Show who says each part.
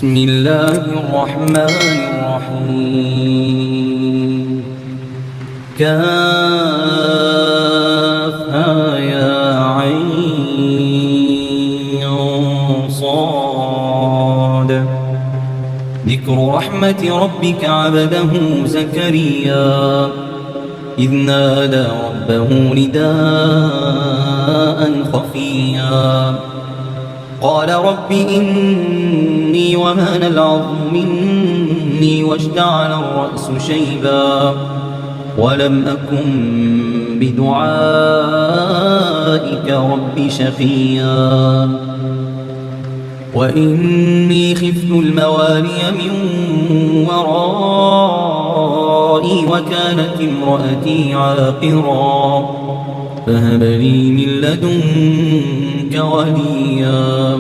Speaker 1: بسم الله الرحمن الرحيم كافها يا عين صاد ذكر رحمة ربك عبده زكريا إذ نادى ربه نداء خفيا قال رب إني وهن العظم مني واشتعل الرأس شيبا ولم أكن بدعائك رب شقيا وإني خفت الموالي من ورائي وكانت امرأتي عاقرا فهب لي من لدنك وليا